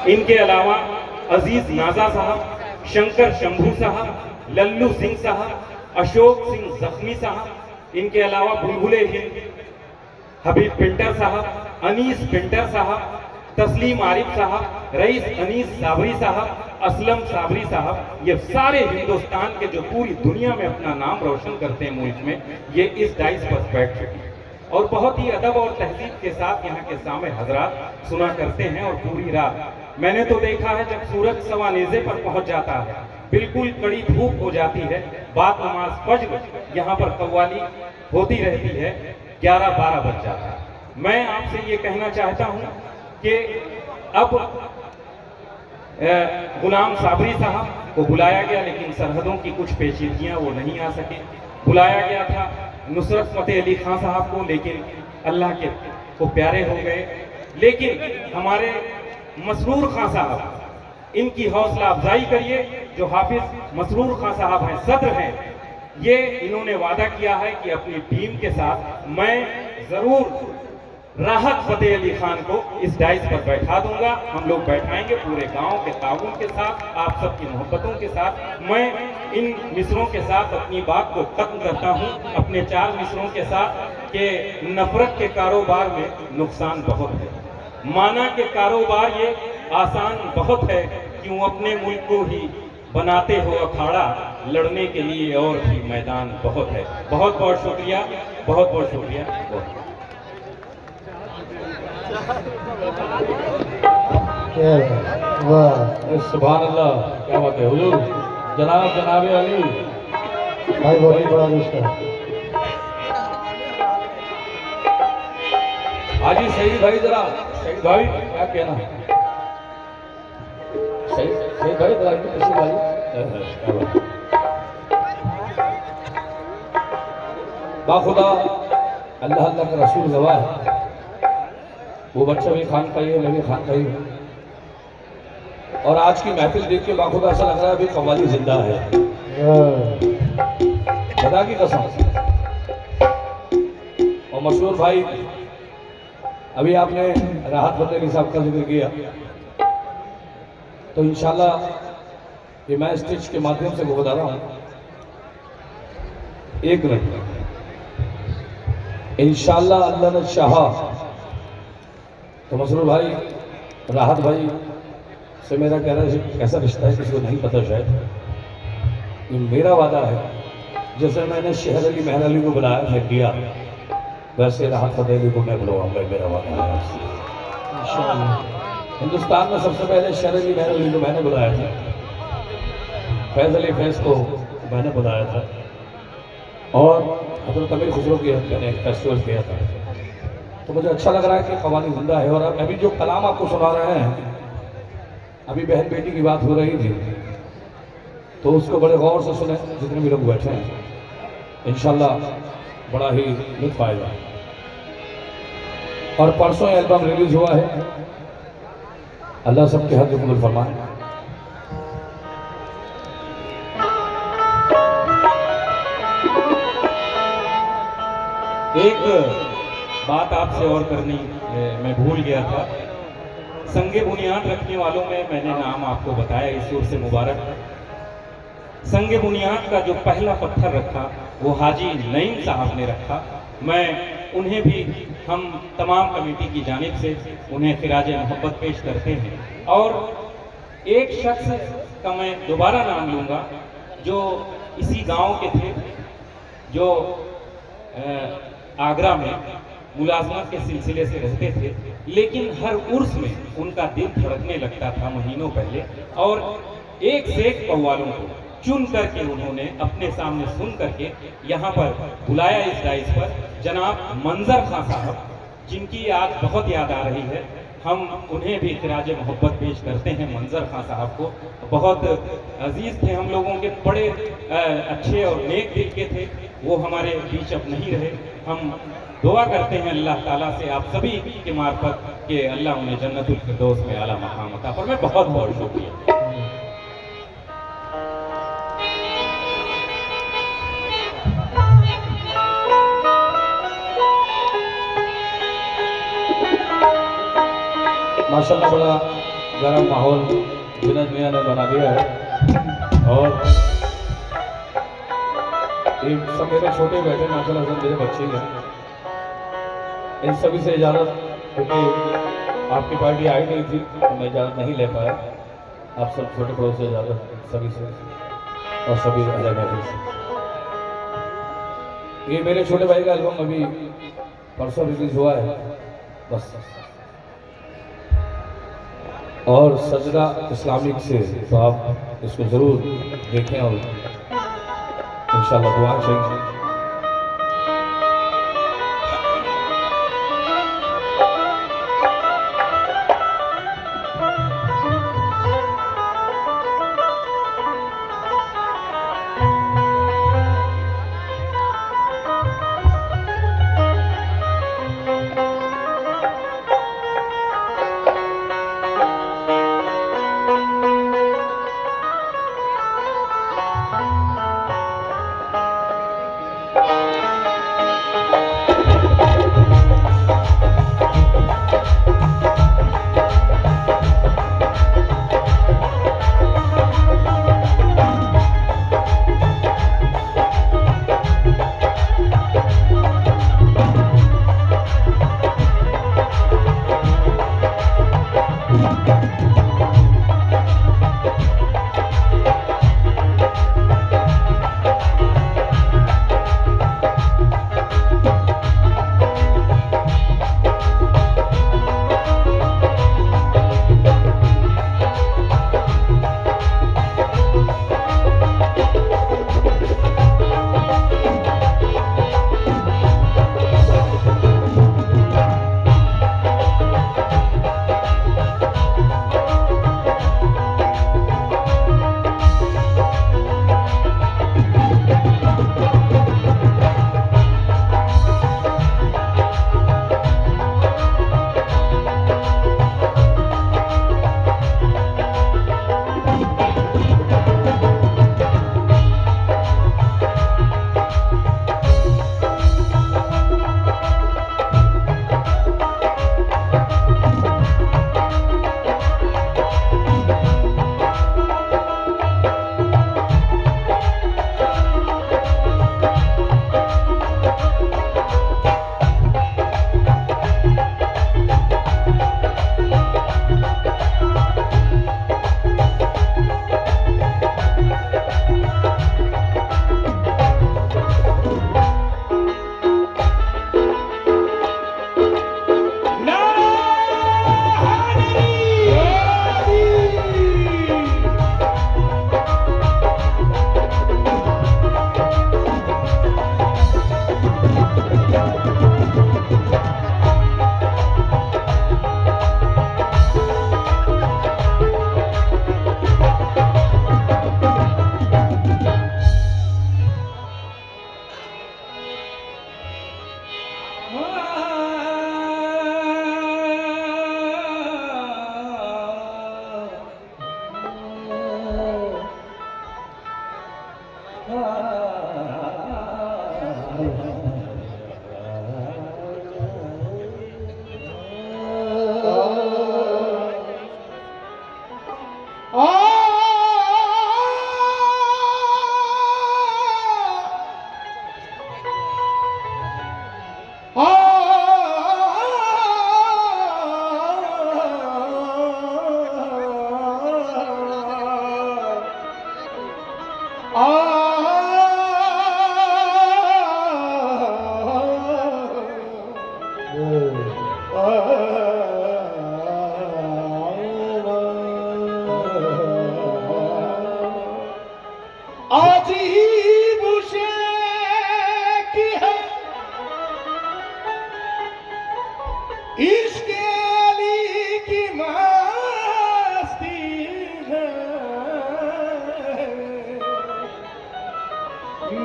इनके अलावा अजीज नाजा साहब, शंकर शंभू साहब, लल्लू सिंह साहब, अशोक सिंह जख्मी साहब, इनके अलावा बुलबुले हिंद, हबीब पिंटर साहब, अनीस पिंटर साहब, तस्लीम आरिफ साहब, रईस अनीस साबरी साहब, असलम साबरी साहब, ये सारे हिंदुस्तान के जो पूरी दुनिया में अपना नाम रोशन करते हैं मुल्क में, ये इस डाइस पर बैठ चुके हैं और बहुत ही अदब और तहजीब के साथ यहाँ के सामे हजरात सुना करते हैं। और पूरी रात मैंने तो देखा है जब सूरज सवानेजे पर पहुंच जाता है, बिल्कुल कड़ी धूप हो जाती है, बाद नमाज फज्र यहाँ पर कव्वाली होती रहती है, 11-12 बज जाता है। मैं आपसे ये कहना चाहता हूँ कि अब गुलाम साबरी साहब को बुलाया गया, लेकिन सरहदों की कुछ पेचीदगियाँ वो नहीं आ सके। बुलाया गया था नुसरत फतेह अली खान साहब को, लेकिन अल्लाह के को प्यारे हो गए। लेकिन हमारे मसरूर खान साहब, इनकी हौसला अफजाई करिए। जो हाफिज मसरूर खान साहब हैं, सदर हैं, ये इन्होंने वादा किया है कि अपनी टीम के साथ मैं जरूर राहत फतेह अली खान को इस डाइस पर बैठा दूंगा। हम लोग बैठाएंगे पूरे गांव के ताउन के साथ, आप सबकी मोहब्बतों के साथ। मैं इन मिसरों के साथ अपनी बात को खत्म करता हूं, अपने 4 मिसरों के साथ, कि नफरत के कारोबार में नुकसान बहुत है, माना के कारोबार ये आसान बहुत है, क्यों अपने मुल्क को ही बनाते हो अखाड़ा, लड़ने के लिए और भी मैदान बहुत है। बहुत बहुत शुक्रिया, बहुत बहुत शुक्रिया। वाह, सुभान अल्लाह, क्या बात है हुजूर। जनाब जनाब अली भाई बहुत ही बड़ा रिश्ता। हाजी शहीद भाई, जरा शहीद भाई क्या कहना है? शहीद भाई जरा शहीद भाई बाखुदा अल्लाह अल्लाह का रसूल गवाह है, वो बच्चा भी खान का ही है, मैं भी खान का ही हूँ। और आज की महफिल देख के बाखुदा ऐसा लग रहा है अभी कव्वाली जिंदा है, खुदा की कसम। और मशहूर भाई, अभी आपने राहत फतेह अली साहब का जिक्र किया, तो इंशाल्लाह ये मैं स्टेज के माध्यम से बता रहा हूँ, एक नहीं, इंशाल्लाह अल्लाह ने चाहा तो मसरूर भाई, राहत भाई से मेरा कह रहा है कैसा रिश्ता है किसी को नहीं पता शायद, ये मेरा वादा है। जैसे मैंने शहर अली महर अली को बुलाया मैं किया, वैसे राहत फतेह अली को मैं बुलाऊंगा, मेरा वादा है आपसे। हिंदुस्तान में सबसे पहले शहर अली महर अली को मैंने बुलाया था, फैज़ अली फैज़ को मैंने बुलाया था, और हज़रत अमीर खुसरो की मैंने एक फेस्टिवल किया था। तो मुझे अच्छा लग रहा है कि कव्वाली जिंदा है। और अभी जो कलाम आपको सुना रहे हैं, अभी बहन बेटी की बात हो रही थी, तो उसको बड़े गौर से सुने जितने भी लोग बैठे हैं, इंशाल्लाह बड़ा ही लुत्फ आएगा। और परसों एल्बम रिलीज हुआ है, अल्लाह सबके हक कबूल फरमाए। एक बात आपसे और करनी मैं भूल गया था। संगे बुनियाद रखने वालों में मैंने नाम आपको बताया, इस सूर से मुबारक। संगे बुनियाद का जो पहला पत्थर रखा वो हाजी नईम साहब ने रखा। मैं उन्हें भी, हम तमाम कमेटी की जानिब से उन्हें खिराज मोहब्बत पेश करते हैं। और एक शख्स का मैं दोबारा नाम लूँगा जो इसी गांव के थे, जो आगरा में मुलाजमत के सिलसिले से रहते थे, लेकिन हर उर्स में उनका दिल धड़कने लगता था महीनों पहले, और एक से एक कव्वालों को चुन करके उन्होंने अपने सामने सुन करके यहाँ पर बुलाया इस डाइस पर। जनाब मंजर खान साहब, जिनकी आज बहुत याद आ रही है, हम उन्हें भी खिराज मोहब्बत पेश करते हैं। मंजर खान साहब को बहुत अजीज थे हम लोगों के, बड़े अच्छे और नेक दिल के थे। वो हमारे बीच अब नहीं रहे। हम दुआ करते हैं अल्लाह ताला से आप सभी के मार्फत कि अल्लाह उन्हें जन्नतुल फिरदौस में आला मकाम अता फरमाए। बहुत बहुत शुक्रिया। माशाल्लाह बड़ा गर्म माहौल विनोद मियाँ ने बना दिया है। और ये सब मेरे छोटे बैठे माशाल्लाह सब मेरे बच्चे हैं। इन सभी से इजाज़त, क्योंकि आपकी पार्टी आई नहीं थी तो मैं इजाज़त नहीं ले पाया। आप सब छोटे बड़ों से इजाज़त सभी से और सभी अलग महफिल से। ये मेरे छोटे भाई का एल्बम अभी परसों रिलीज हुआ है बस। और सजदा इस्लामिक से, तो आप इसको ज़रूर देखें और इंशाल्लाह दुआ चाहिए।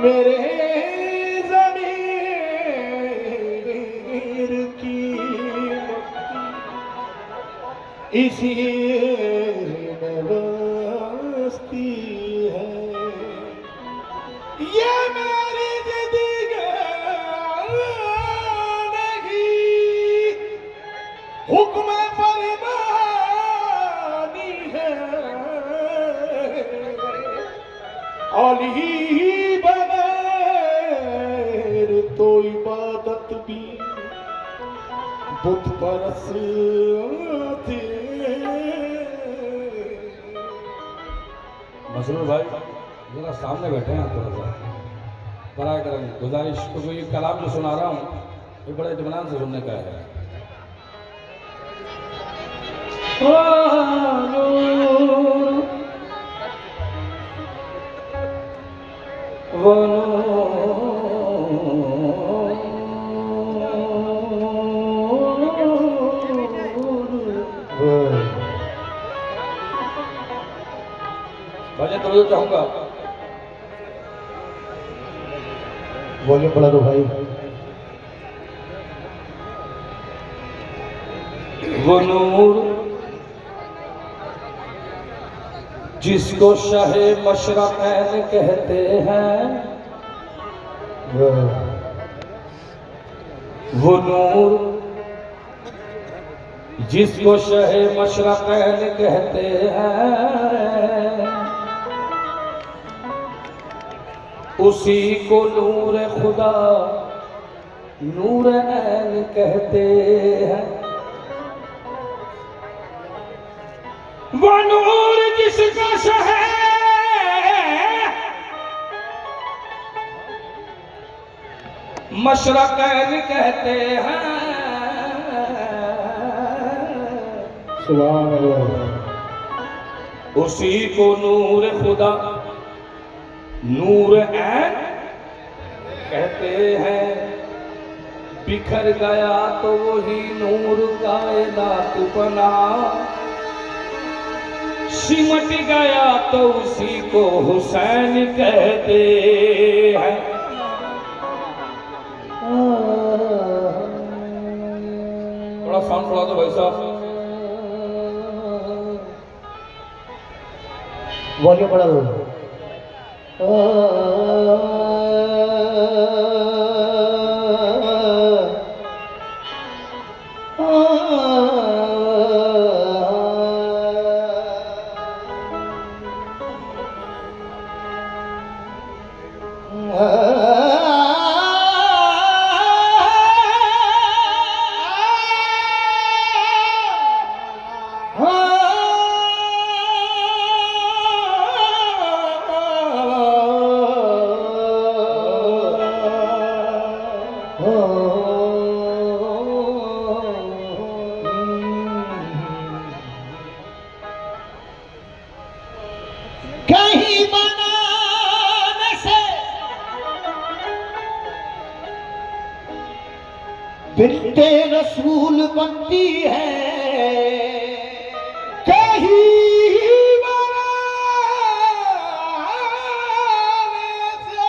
मेरे ज़मीर की इसी में बसती है, ये मेरी जिंदगानी हुक्म फरमान अली बगैर तो इबादत भी बुत परस्ती मसरूर भाई जरा सामने बैठे हैं थोड़ा सा बड़ा करें गुजारिश, क्योंकि ये कलाम जो सुना रहा हूँ ये बड़े इत्मीनान से सुनने का है। भजन तो चाहूंगा, वॉल्यूम बढ़ा दो भाई। वो नूर जिसको शाहे मशरक़ैन कहते हैं, वो नूर जिसको शाहे मशरक़ैन कहते हैं, उसी को नूर खुदा नूर ऐन कहते हैं। वो नूर जिसका शहर मशरक़ैन कहते हैं, सुभान अल्लाह, उसी को नूर खुदा नूर ऐन कहते हैं। बिखर गया तो वही नूर कायनात बना, सिमट गया तो उसी को हुसैन कहते हैं। थोड़ा साउंड बढ़ा दो भाई साहब। वॉल्यूम बढ़ा दो। कहीं बनाने से बिनते रसूल बनती है, कहीं बनाने से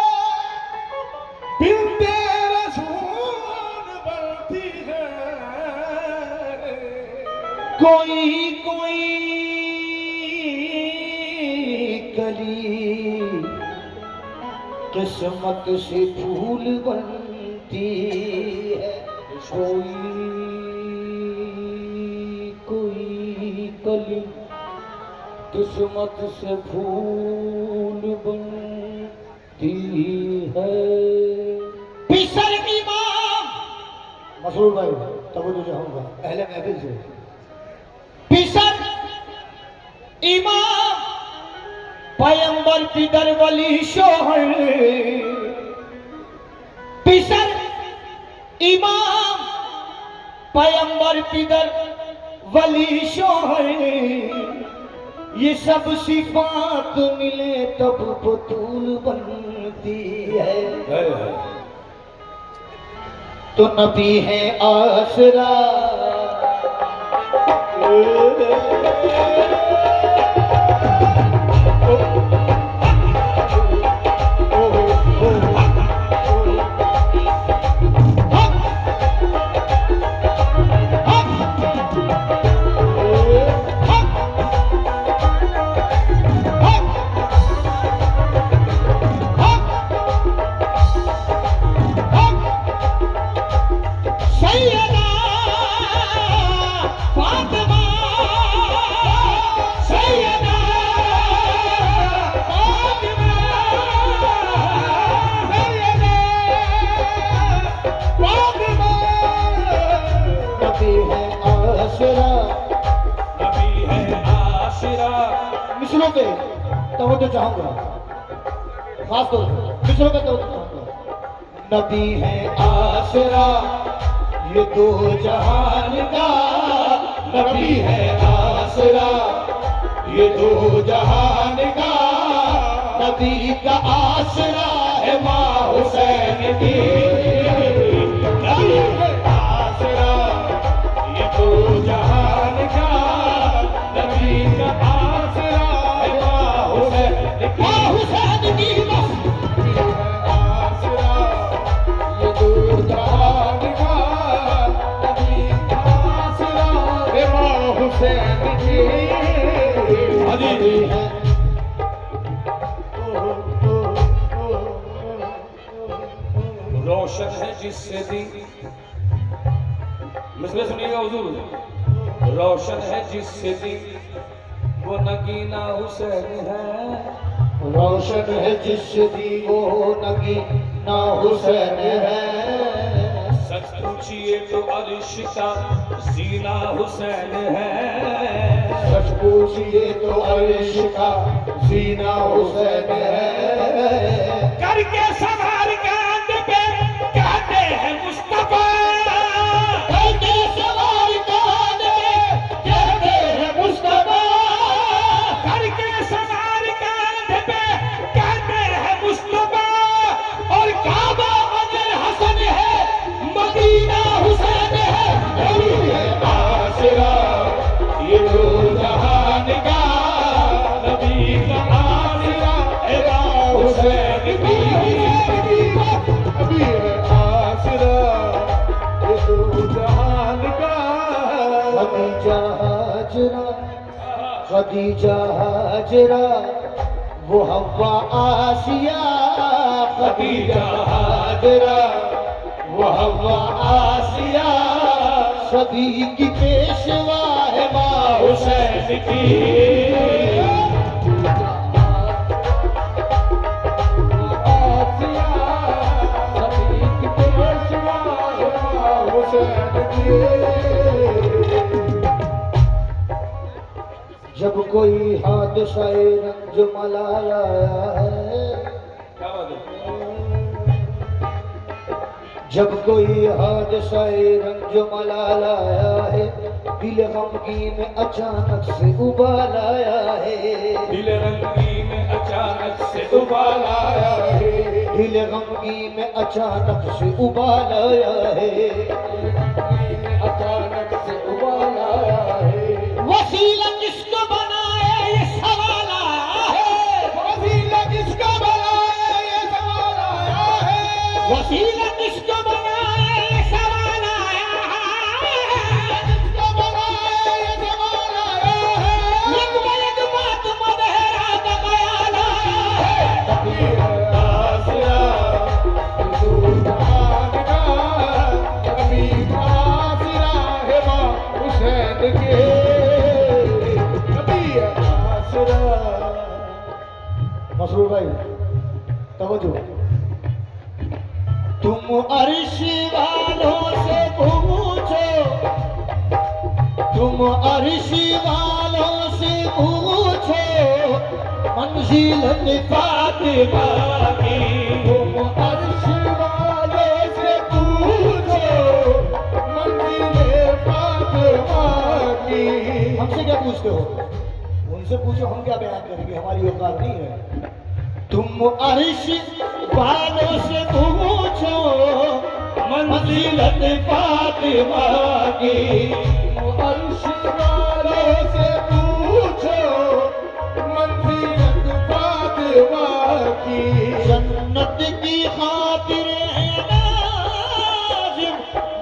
बिनते रसूल बनती है, कोई कोई कली किस्मत से फूल बनती है, कोई कली किस्मत से फूल बनती है। पिसर इमाम मसरूर भाई तब तो चाहूंगा अहले महफिल से। पिसर इमाम पैगंबर पिदर वली शोहर, पिसर इमाम पैगंबर पिदर वली शोहर, ये सब सिफात मिले तब बतूल बनती है। तो नबी है आसरा, सैयदा फातिमा आसरा। मिसरों पे तवज्जो चाहूंगा, खास तौर से मिसरों पे तवज्जो चाहूंगा। नबी है आसरा ये दो जहान का, नबी है आसरा ये दो जहान का, नबी का आसरा है माँ हुसैन की, नबी है आसरा ये दो जहान का, नबी का आसरा है माँ हुसैन की, माँ हुसैन की बस आसरा ये दो जहान का, नबी का आसरा है माँ हुसैन की। है रोशन है जिससे दी, मिसरे सुनिएगा हुजूर। रोशन है जिससे दी वो नगीना हुसैन है, रोशन है जिस दी वो नगीना हुसैन है, सच पूछिए तो अर्श का जीना हुसैन है, सच पूछिए तो अर्श का जीना हुसैन है, करके सवार कांध पे कहते हैं मुस्तफा, करके सवार कांध पे कहते हैं मुस्तफा, करके सवार कांध पे कहते हैं मुस्तफा, और काबा अगर हसन है मदीना हुसैन है, नबी है आसरा ये दो जहान का, नबी का आसरा है माँ हुसैन की, नबी है आसरा ये दो जहान का। खदीजा हाजरा, खदीजा हाजरा वो हव्वा आसिया, खदीजा हाजरा वो हव्वा आसिया, सभी की पेशवा है माँ हुसैन की, आसिया सभी की पेशवा है माँ हुसैन की। जब कोई हादसा रंज मलाया है, क्या बात है? जब कोई हादसा रंज मलाया है, दिल गमगी में अचानक से उबाल आया है, दिल रंगी में अचानक से उबाल आया है, दिल गमगी में अचानक से उबाल आया है, अचानक से उबाल आया है, वसीला किसको बनाया ये सवाल आया है, वसीला किसको बनाया ये सवाल आया है, वसीला किसको बनाया ये सवाल आया है, किसको बनाया ये सवाल आया है, एक बात मदहरा का बयान आया है, नबी है आसरा ये दो जहान का, नबी का आसरा है माँ हुसैन के, मसरूर भाई तवज्जो। तुम अर्श वालों से पूछो, तुम अर्श वालों से पूछो मंजिल फातिमा की, तुम अर्श वालों से पूछो मंजिल फातिमा की। हमसे क्या पूछते हो? उनसे पूछो, हम क्या बयान करेंगे, हमारी औकात नहीं है। तुम अर्श वालों से पूछो मंजिलत फातिमा की, अर्श वालों से पूछो मंजिलत फातिमा की, जन्नत की खातिर है नाज़िम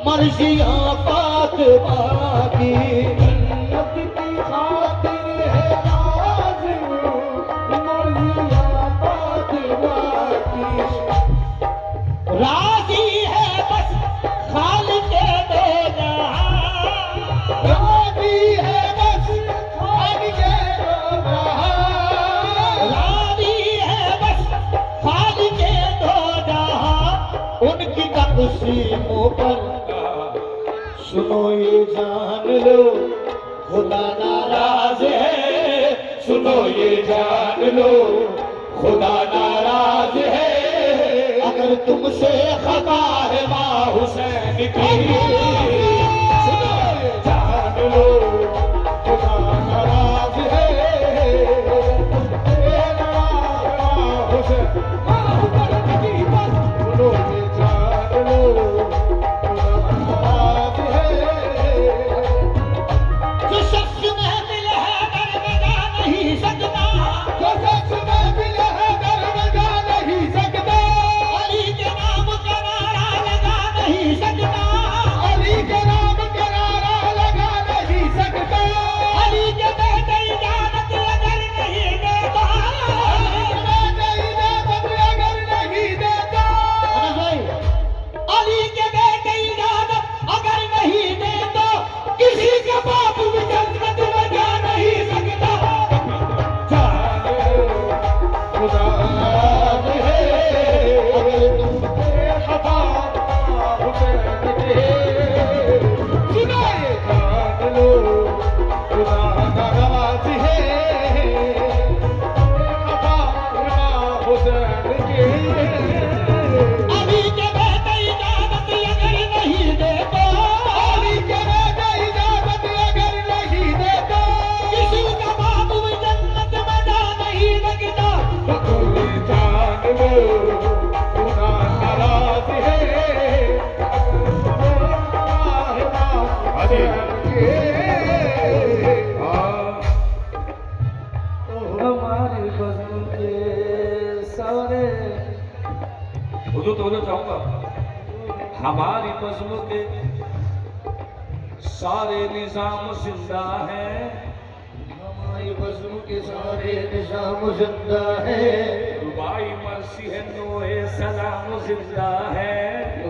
मर्ज़िया फातिमा की, जन्नत की खातिर है नाज़िम मर्ज़िया फातिमा की, राज़ी है बस खालिक़े दो जहां, राज़ी है बस खालिक़े दो जहां, राज़ी है बस खालिक़े दो जहां, उनकी तक़सीमों पर सुनो ये जान लो खुदा नाराज़ है, सुनो ये जान लो खुदा नाराज है, अगर तुमसे खता है माँ हुसैन की। सुनो ये जान लो खुदा नाराज है, तुमसे नाराज माँ हुसैन की। सुनो ये जान लो खुदा नाराज है। जो शख्स महफिल है दर में जा नहीं सकता, जो शख्स महफिल है दर में जा नहीं सकता, अली के नाम का नारा लगा नहीं सकता, अली के नाम का नारा लगा नहीं सकता, अली के बेटे इजाजत अगर नहीं देता, अली के बेटे इजाजत अगर नहीं देता, किसी का बाप भी जन्नत में जा नहीं सकता। खुदा नाराज है, अगर तुमसे खता हुसैन के। सुनो ये जान लो खुदा नाराज है, खता हुसैन के। अली के बेटे इजाजत अगर नहीं देता, अली के बेटे इजाजत अगर नहीं देता, किसी का बाप भी जन्नत में जा नहीं सकता। तुम जान लो खुदा नाराज है, हमारी बज़्म के सारे हुजूर तो बोलना चाहूंगा, हमारी बज़्म के सारे निज़ाम जिंदा है, हमारी बज़्म के सारे निज़ाम जिंदा है, रुबाई मर्सी है नोए सलाम जिंदा है,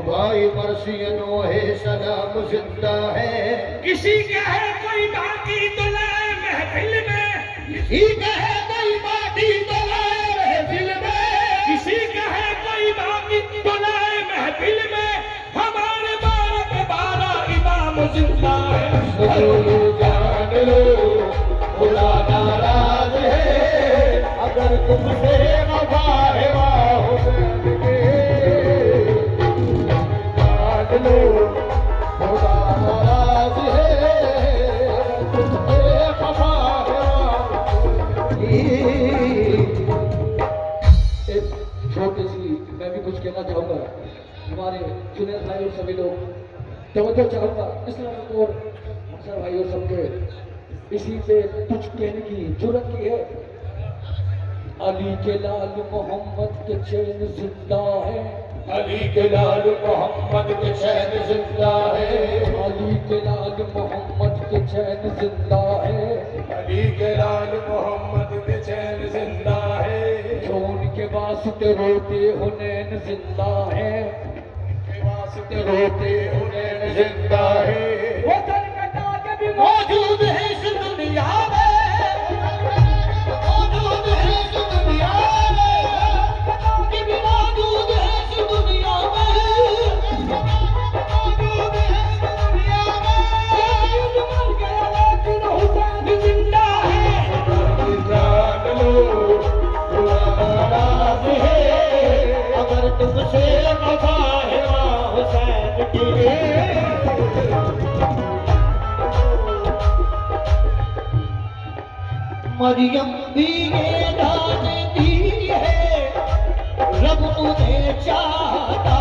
भाई मर्सी नोहे सलाम जिंदा है। किसी का है कोई बाकी तो लाए महफिल में, किसी का है कोई बाती तो लाए महफिल में, किसी का है कोई बाकी तो लाए महफिल में, हमारे 12 इमाम जिंदा है। सुनो ये जान लो खुदा नाराज है, अगर तुमसे वफा है वाह हुसैन के। जान लो खुदा नाराज है, तुमसे वफा है वाह हुसैन की। एक छोटी सी मैं भी कुछ कहना चाहूंगा, हमारे जुनैद भाई और सभी लोग तवज्जो चाहूंगा इस तरह और अफसर भाई और सबके इसी पे कुछ कहने की जरूरत की है। अली के लाल मोहम्मद के चैन जिंदा है, अली के लाल मोहम्मद के चैन जिंदा है, अली के लाल मोहम्मद के चैन जिंदा है, अली के लाल मोहम्मद के चैन जिंदा है, जो उनके वास्ते रोते हुनैन जिंदा है, के वास्ते रोते हुनैन जिंदा है। वो सर कटा के भी मौजूद है इस दुनिया में, मौजूद है इस दुनिया में, कटा के भी मौजूद है इस दुनिया में, मौजूद है इस दुनिया में। यजीद मर गया लेकिन हुसैन जिंदा है। जान लो खुदा नाराज है, अगर तुमसे वफा है माँ हुसैन की। मरियम भी ये दान दी है, रब उन्हें चाहता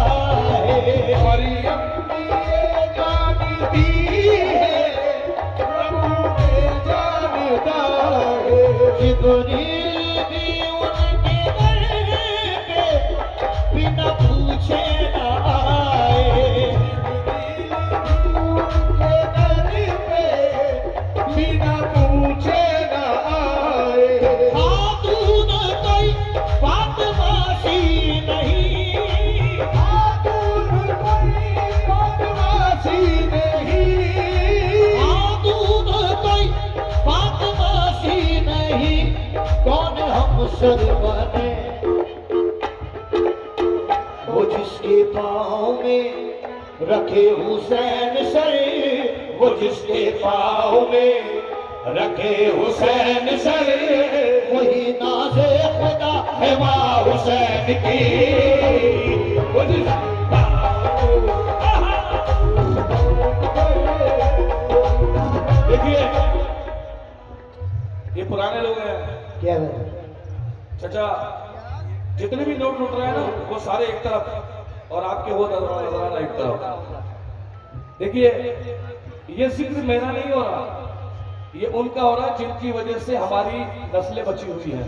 है। मरियम की ये जान दी है, प्रभु ने जानता है। जिब्रील भी उनके दर पे बिना पूछे न आए, उनके दर पे बिना पूछे न आए। खातून कोई फातिमासी नहीं, खातून कोई फातिमासी नहीं, खातून कोई फातिमासी नहीं, कौन हम सर बने वो जिसके पाँव में रखे हुसैन सर, वो जिसके पाँव में रखे हुसैन सर। हुसैन की देखिए ये पुराने लोग हैं क्या है चाचा, जितने भी नोट लुट रहे हैं ना वो सारे एक तरफ और आपके वो नजराना एक तरफ। देखिए ये जिक्र मेरा नहीं हो रहा, ये उनका हो रहा है जिनकी वजह से हमारी नस्लें बची हुई हैं।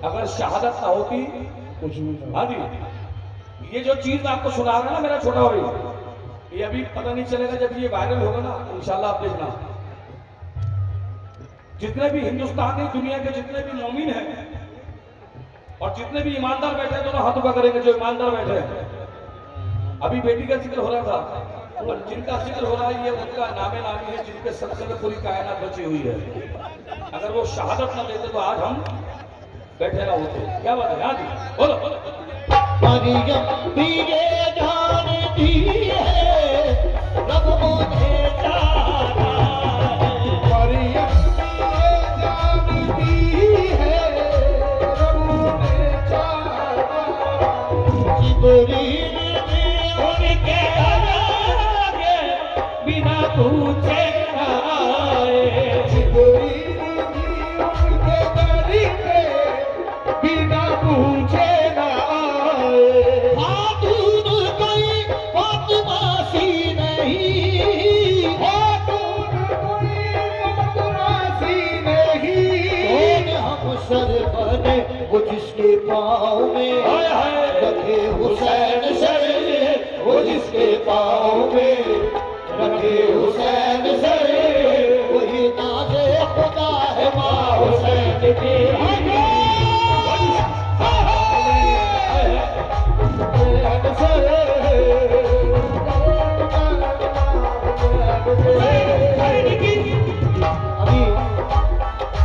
अगर शहादत ना होती कुछ भी नहीं। हाँ जी, ये जो चीज आपको सुना रहा है ना मेरा छोटा भाई, ये अभी पता नहीं चलेगा जब ये वायरल होगा ना, इंशाल्लाह आप देखना। जितने भी हिंदुस्तानी दुनिया के जितने भी मोमिन हैं और जितने भी ईमानदार बैठे हैं दोनों हाथ ऊपर करेंगे जो ईमानदार बैठे हैं। अभी बेटी का जिक्र हो रहा था और जिनका जिक्र हो रहा है ये उनका नामे नामी है जिनके सदक़े में पूरी कायनात बची हुई है। अगर वो शहादत ना देते तो आज हम बैठे ना होते। क्या बात है? हाँ जी बोलो। मरियम भी ये जानती है रब उन्हें जाना है। मरियम भी ये जानती है रब उन्हें जाना है। जिब्रील ने उनके आगे बिना पूछे आए। जिब्रील भी उनके दर पे बिना पूछे वो जिसके पाँव में रखे हुसैन सर, वो जिसके पाँव में रखे हुसैन सर, वही नाज़े खुदा है माँ हुसैन की।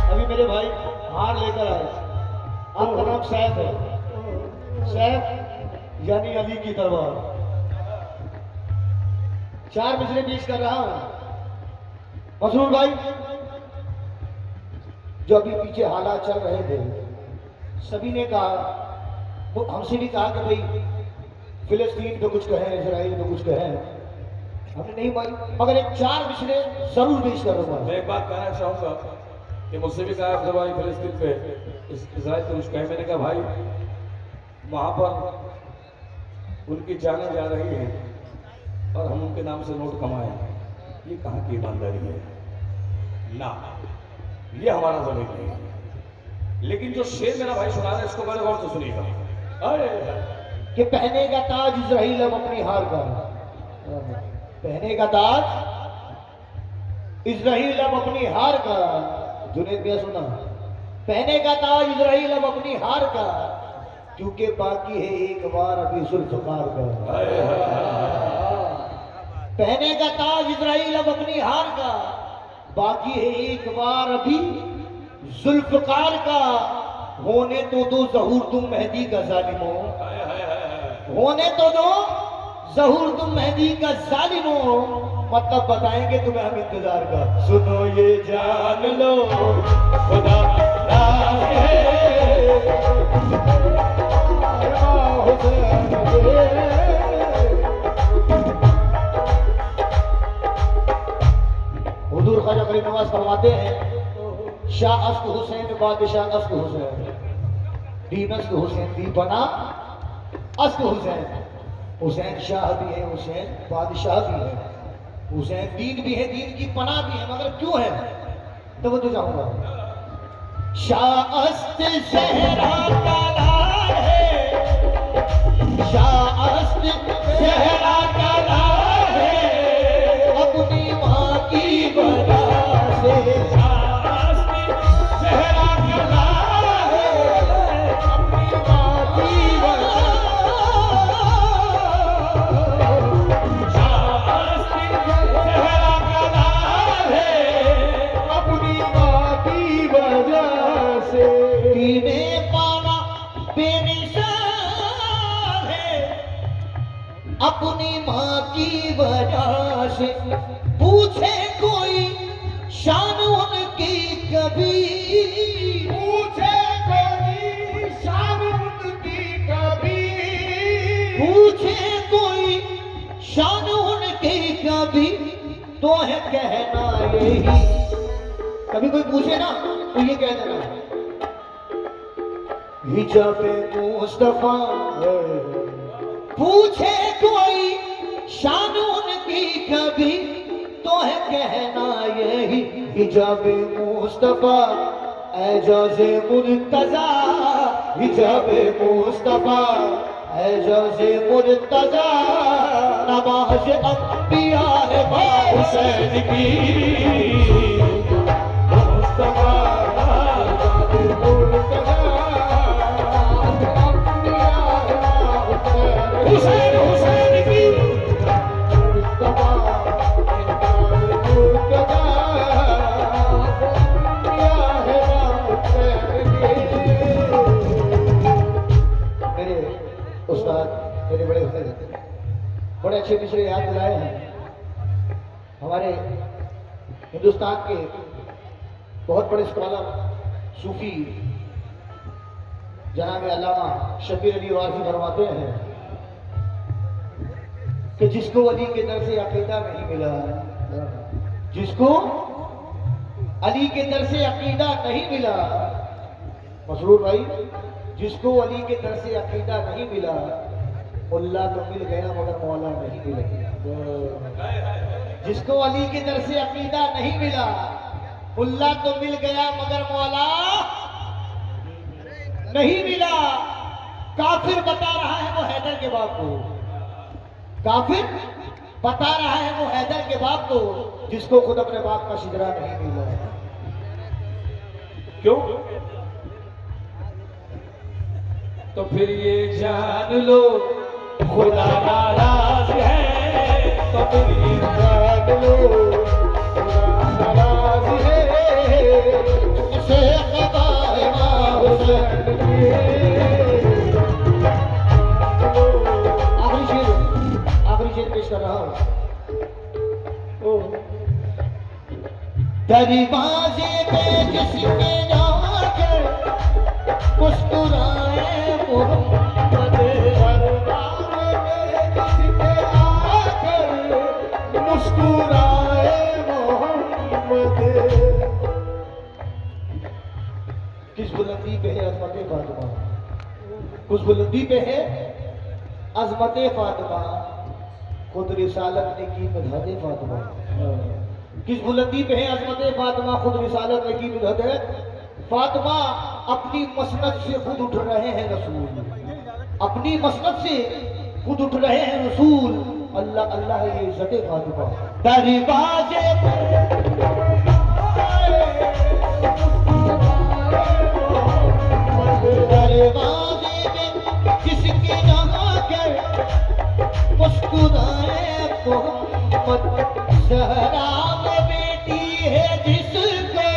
अभी मेरे भाई हार लेकर आए। आपका नाम सैफ है, सैफ यानी अली की तलवार। 4 मिसरे पेश कर रहा हूं। मसरूर भाई, जो अभी पीछे हालात चल रहे थे, सभी ने कहा, वो हमसे भी कहा कि भाई फिलिस्तीन पे कुछ कहें, इजराइल पे कुछ कहें। हमने नहीं मानी, मगर एक 4 मिसरे जरूर पेश करूंगा। मैं एक बात कहना चाहूंगा कि मुझसे भी कहा अफजल भाई फिलिस्तीन पे इजराइल पे कुछ कहे। मैंने कहा भाई वहाँ पर उनकी जानें जा रही हैं और हम उनके नाम से नोट कमाएं, ये कहाँ की ईमानदारी है? ना, ये हमारा जमीन नहीं है। लेकिन जो शेर मेरा भाई सुना रहा है इसको बड़े गौर से सुनिएगा। अरे कि पहने का ताज इजराइल अब अपनी हार का, पहने का ताज इजराइल अब अपनी हार का। जुनेद भैया सुना, पहने का ताज इजराइल अब अपनी हार का, क्योंकि बाकी है एक बार अभी जुल्फकार का। पहने का ताज इजराइल अब अपनी हार का, बाकी है एक बार अभी जुल्फकार का। होने तो दो ज़हूर तुम मेहदी का जालिमो, होने तो दो ज़हूर तुम मेहदी का जालिमो। मतलब बताएंगे तुम्हें हम इंतजार का। सुनो ये जान लो खुदा नाज है, हुजूर ख्वाजा गरीब नवाज फरमाते हैं, शाह अस्त हुसैन बादशाह अस्त हुसैन, दीन अस्त हुसैन दी बना अस्त हुसैन। हुसैन शाह भी है, हुसैन बादशाह भी है, हुसैन दीन भी है, दीन की पनाह भी है। मगर क्यों है तो वो तो जाऊंगा। शाह अस्त सहरा का लाल है, शाह अस्त सहरा का लाल है, अपनी माँ की वजह से। शाह अस्त सहरा का लाल है, अपनी माँ की वजह। अपनी माँ की वजह से पूछे कोई शान उनकी कभी, पूछे कोई शान उनकी कभी तो है कहना यही। कभी कोई पूछे ना तो ये कह देना हिजाबे मुस्तफा। पूछे कोई शान उनकी कभी तो है कहना यही। हिजाबे मुस्तफा एजाज़े मुर्तज़ा। हिजाबे मुस्तफा एजाज़े मुर्तज़ा। नमाज़ अंबिया है हुसैन की। मुस्तफा एजाज़े मुर्तज़ा। हुसैन हुसैन की। मुस्तफा एजाज़े मुर्तज़ा। मेरे उस्ताद मेरे बड़े भाई बड़े अच्छे विषय याद दिलाए हैं। हमारे हिंदुस्तान के बहुत बड़े स्कॉलर सूफी जनाब अल्लामा शबीर अली वासी फरमाते हैं कि जिसको अली के दर से अकीदा नहीं मिला, जिसको अली के दर से अकीदा नहीं मिला, मसरूर भाई, जिसको अली के दर से अकीदा नहीं मिला, मुल्ला तो मिल गया मगर मौला नहीं मिला। जिसको अली के दर से अकीदा नहीं मिला, मुल्ला तो मिल गया मगर मौला नहीं मिला। काफिर बता रहा है वो हैदर के बाप को, काफिर बता रहा है वो हैदर के बाप को, जिसको खुद अपने बाप का शिजरा नहीं मिला। क्यों? तो फिर ये जान लो खुदा नाराज है। तो फिर ये जान लो खुदा नाराज है। उसे क़बाए हुसैन की। आखिरी शेर पेश कर रहा हूं। दरवाजे पे जिसके जाकर मुस्कुराए मोहम्मद। दरवाजे पे जिसके आकर मुस्कुराए मोहम्मद। किस बुलंदी पे है अज़मत फातिमा, कुछ बुलंदी पे है अज़मत फातिमा। खुद रिसालत ने की मिधाद फातिमा। किस बुलंदी पे है अज़मत फातिमा, खुद रिसालत ने की मिधाद फातिमा। अपनी मसनद से खुद उठ रहे हैं रसूल, अपनी मसनद से खुद उठ रहे हैं रसूल। अल्लाह अल्लाह है ये इज़्ज़त फातिमा। दरवाजे दरवाजे में किसके जहाँ कर मुस्कुराए मोहम्मद। ज़हरा में बेटी है जिसको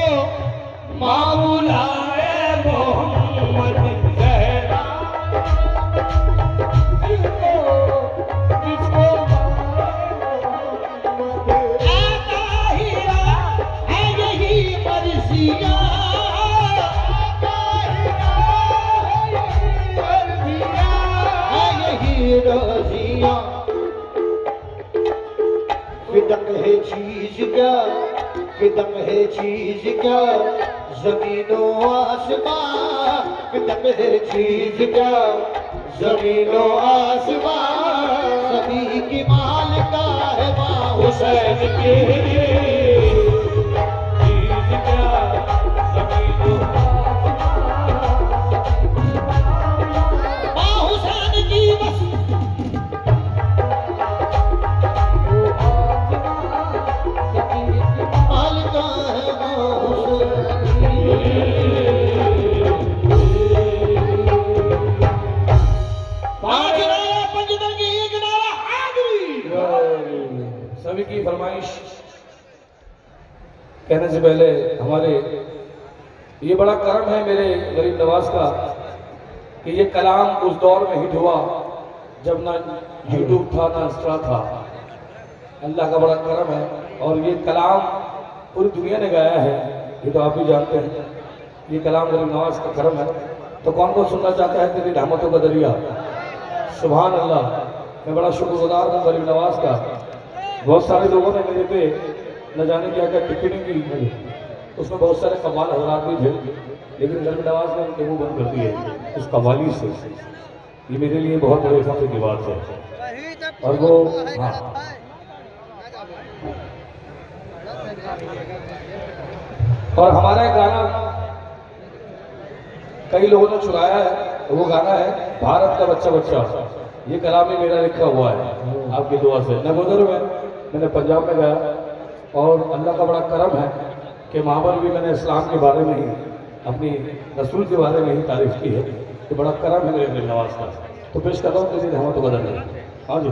मामूलाए मोहम्मद। ज़हरा जिसको आताहिरा है यही मर्ज़िया। रज़िया फिदक है चीज क्या, फिदक है चीज क्या, ज़मीनो आसमां। फिदक है चीज क्या, ज़मीनो आसमां। सभी की मालिका है माँ हुसैन की। चीज क्या, ज़मीनो माँ हुसैन की बस। सभी की फरमाइश कहने से पहले हमारे ये बड़ा कर्म है मेरे गरीब नवाज का कि ये कलाम उस दौर में हिट हुआ जब ना यूट्यूब था ना इंस्टा था। अल्लाह का बड़ा कर्म है और ये कलाम पूरी दुनिया ने गाया है, ये तो आप भी जानते हैं। ये कलाम गरीब नवाज का कर्म है। तो कौन कौन सुनना चाहता है तेरी रहमतों का दरिया? सुभान अल्लाह। मैं बड़ा शुक्रगुजार हूँ गरीब नवाज का बहुत सारे लोगों ने मेरे पे न जाने क्या क्या टिप्पणी की, उसमें बहुत सारे कमाल हजरात भी थे, लेकिन गर्म नवाज ने उनके मुंह बंद कर दिए उस कवाली से। ये मेरे लिए बहुत बड़े फख्र की बात है। और वो हाँ, और हमारा एक गाना कई लोगों ने चुराया है, वो गाना है भारत का बच्चा बच्चा। ये कलाम में मेरा लिखा हुआ है आपकी दुआ से। नगोदर में मैंने पंजाब में गया और अल्लाह का बड़ा करम है कि वहाँ पर भी मैंने इस्लाम के बारे में ही, अपनी रसूल के बारे में ही तारीफ की है। तो बड़ा करम है मेरे नवाज का। तो पेश कर रहा हूँ किसी रहमत बदल है। हाँ जी,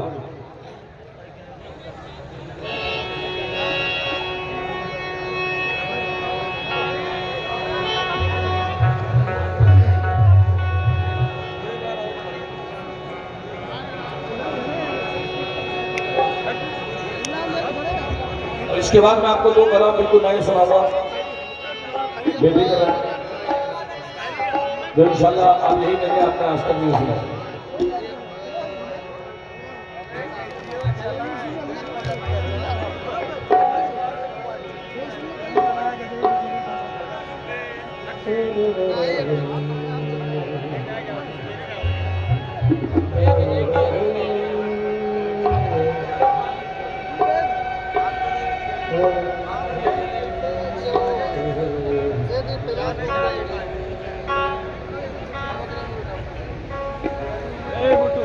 इसके बाद मैं आपको 2 कलाम बिल्कुल नए सुनाऊंगा बेबी कलाम, जो इंशाल्लाह आप यही मैंने आपने आज तक नहीं सुना।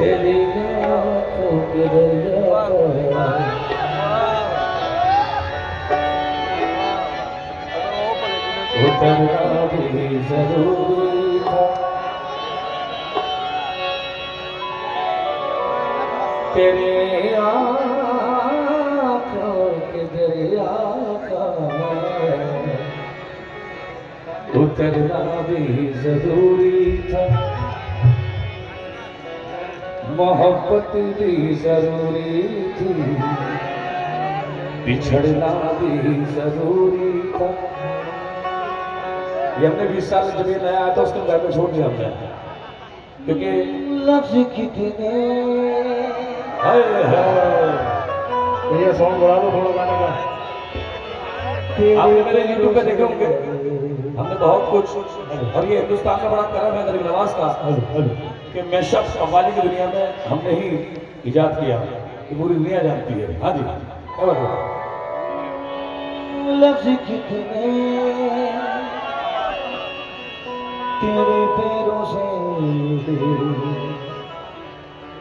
तेरी आँखों के दरिया उतरना भी जरूरी था, तेरे आँखों के दरिया का उतरना भी जरूरी था, मोहब्बत भी जरूरी थी, बिछड़ना भी जरूरी था। ये हमने 20 साल जब ये नया आया था उसको घर में छोड़ दिया हमने, क्योंकि लफ्ज कितने ये सॉन्ग बढ़ा दो थोड़ा गाने का। आपने मेरे YouTube पे देखे होंगे, हमने बहुत कुछ, और ये हिंदुस्तान का बड़ा करम है गरीब नवाज का कि मैशअप कव्वाली की दुनिया में हमने ही इजाद किया, कि पूरी दुनिया जानती है। हाँ जी, क्या बात है। लफ्ज कितने तेरे पैरों से,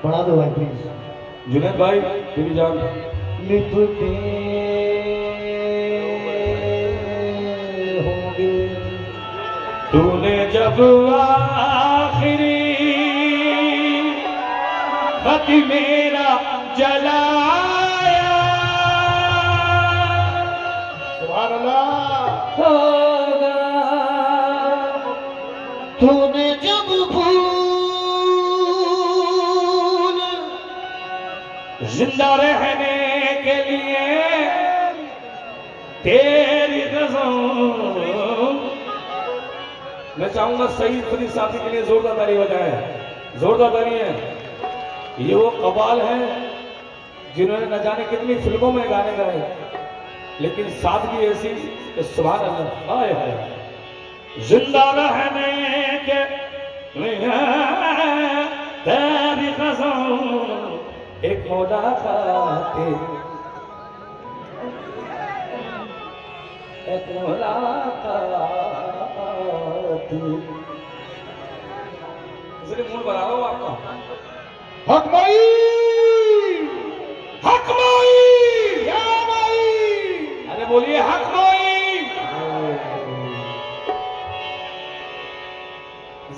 बढ़ा दो भाई प्लीज। जुनैद भाई मेरी जान, लिपटे होंगे तूने जब आखिरी खत मेरा जलाया, सुभान अल्लाह। होगा तूने जब भूल जिंदा रहने के लिए तेरी कसम। मैं चाहूंगा सईद फरीद साथी के लिए जोरदार ताली बजाएं, जोरदार ताली है। ये वो कव्वाल हैं जिन्होंने न जाने कितनी फिल्मों में गाने गाए, लेकिन सादगी ऐसी कि सुभान अल्लाह। हाय हाय, जिंदा रहने के लिए तेरी कसम, एक मुलाकात, एक मुलाकात। इसलिए मूड बना रहा हूं आपका। हक माई, हक माई, या माई। अरे बोलिए हक माई।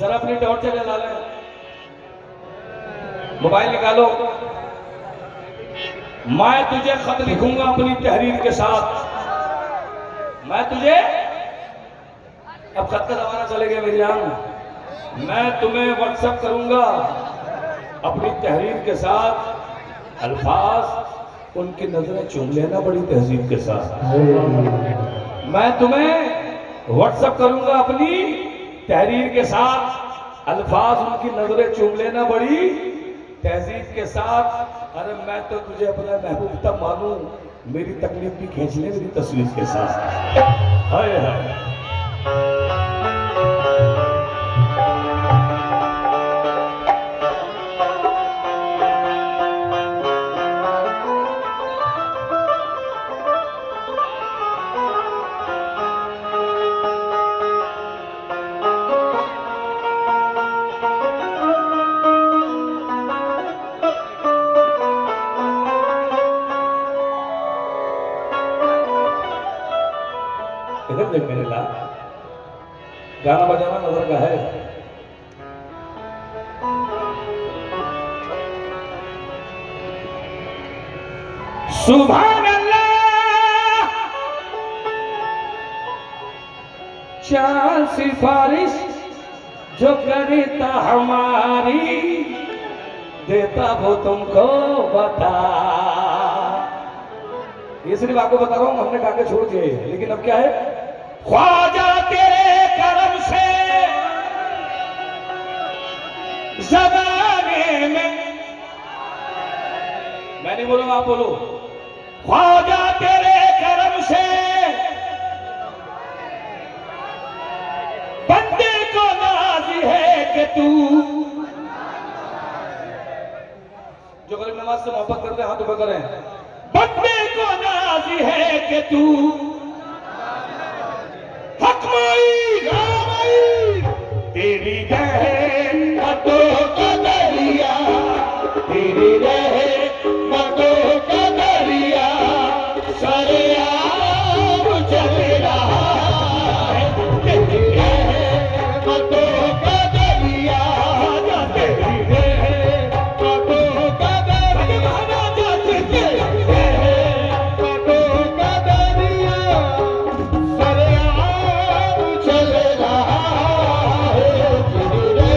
जरा अपनी टॉर्च जला लें, मोबाइल निकालो। मैं तुझे खत लिखूंगा अपनी तहरीर के साथ, मैं तुझे, अब खत का जमाना चले गया मेरी जान, मैं तुम्हें व्हाट्सएप करूंगा अपनी तहरीर के साथ अल्फाज, उनकी नजरें चूम लेना बड़ी तहजीब के साथ। मैं तुम्हें व्हाट्सएप करूंगा अपनी तहरीर के साथ अल्फाज, उनकी नजरें चूम लेना बड़ी तहजीब के साथ। अरे मैं तो तुझे अपना महबूब तब मानूं मेरी तकलीफ भी खींच ले मेरी तस्वीर के साथ। हाय हाय। इधर देख मेरे लाल, गाना बजाना नजर का है। सुभान अल्लाह, चाल सिफारिश जो करता हमारी, देता वो तुमको बता। ये सिर्फ आपको बता रहा हूं, हमने गा के छोड़ दिए, लेकिन अब क्या है, ख्वाजा तेरे करम से ज़माने में, मैं नहीं बोलूंगा आप बोलो। ख्वाजा तेरे करम से बंदे को नाज़ है कि तू, जो गरीब नवाज से मोहब्बत करते हैं हाथ ऊपर करें। बंदे को नाज़ है कि तू हकमाई रामाई, तेरी रहमतों का दरिया, तेरी रहमतों का दरिया सरेआम चल रहा है, तेरी रहमतों का दरिया, तेरी रहमतों का दरिया, तेरी रहमतों का दरिया सरेआम चल रहा है, तेरी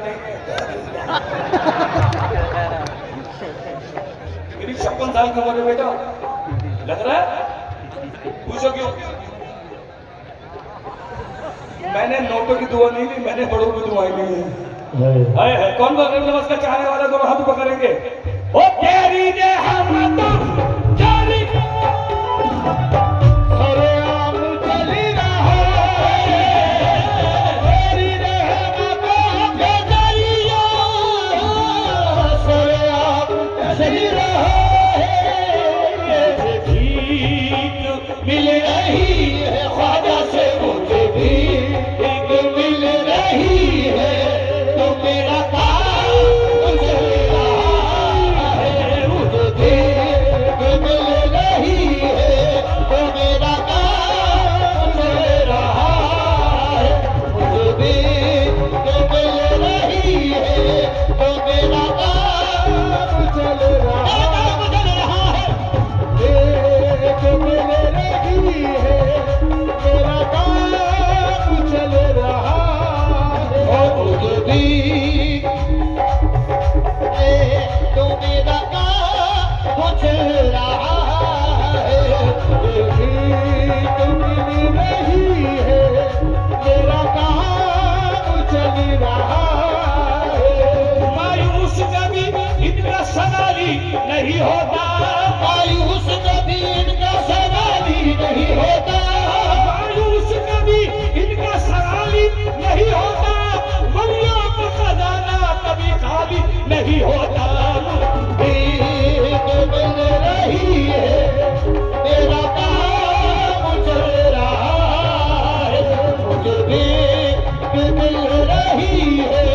नहीं है। मेरी 56 साल की उम्र है बेटा, लग रहा है? पूछो क्यों? मैंने नोटों की दुआ नहीं ली, मैंने बड़ों की दुआएं ली है। है कौन बकरीद नमाज का चाहने वाला दोनों हाथ पकड़ेंगे। ओ तेरी ने हम तो जारी अरे आम चली रहा तेरी रहमत के दरिया सरे आम चली रहा भीख मिल रही है ख्वाजा से मुझे भीख मिल रही है तो मेरा काम चल रहा है मुझे भीख मिल रही है तो मेरा काम चल रहा है मुझे भीख मिल रही है तो मेरा काम चल रहा है एक मिल रही है मेरा काम चल रहा है और मुझे भी तो मेरा काम चल रहा है मुझे भी तो मिल रही है मेरा काम चल रहा है मायूस कभी इनका सवाली नहीं होता, मायूस कभी इनका सवाली नहीं होता मायूस कभी इनका सवाली नहीं होता, वलियों का खजाना कभी खाली नहीं होता। भीख मिल रही है मेरा काम चल रहा है मुझे भीख मिल रही है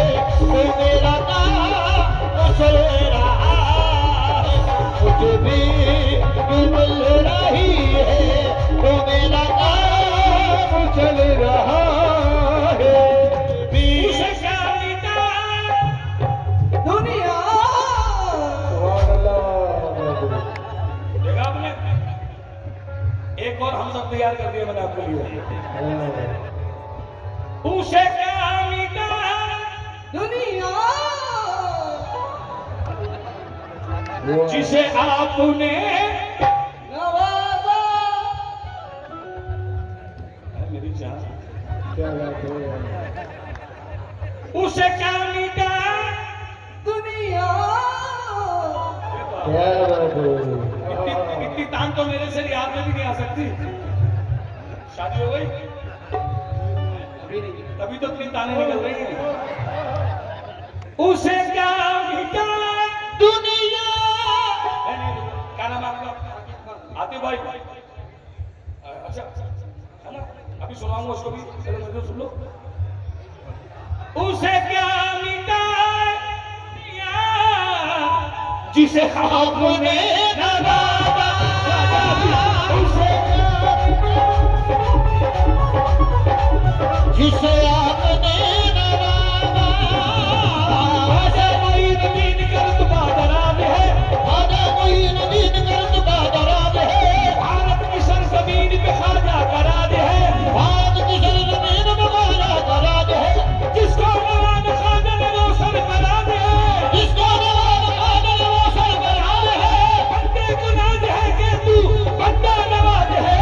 मेरा काम चल रहा है मुझे भीख मिल रही है तो मेरा काम चल रहा है उसे क्या मिटा दुनिया देखा आपने? एक और हम सब तैयार कर दिया मैंने आपके लिए। उसे क्या मिटा दुनिया जिसे आपने नवाजा मेरी जान क्या बात है उसे क्या मिटा दुनिया क्या बात है इतनी तान तो मेरे से याद में भी नहीं आ सकती। शादी हो गई तभी तो इतनी ताने निकल रही हैं। उसे क्या मिटा दुनिया क्या नाम है आपका? आतिफ भाई। अच्छा है ना, अभी सुनाऊंगा उसको भी, चलो मुझे सुन लो। उसे क्या मिटा जिसे आपने नवाजा उसे जिसे आपने नवाजा दीन करत बादराब है, आजा कोई नदीन करत बादराब है भारत की सरजमीन पे खाजा करा दे है, भारत की सरजमीन बगाया करा दे जिसको नवाज खाजा ने वो सर करा दे है, जिसको नवाज खाने वो सर करा दे बंदे को नाज है कि तू बंदा नवाज है।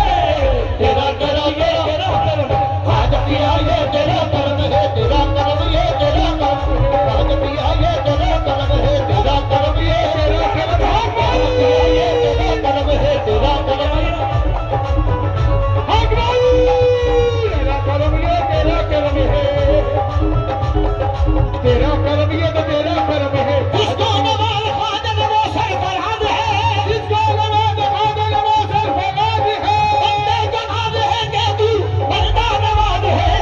तेरा करम ये तेरा करम आज पिया ये तेरा करम है तेरा करम ये तेरा करम आज पिया ये तेरा करम है तेरा करम ये तेरा करम आज पिया ये तेरा करम है तेरा करम भाग भाई तेरा करम ये तेरा करम है तेरा करम ये तो तेरा करम है जिसको नवाज खाजा ने वो सर करा दे जिसको नवाज खाजा ने वो सर करा दे बंदे का नाज है कि तू बंदा नवाज है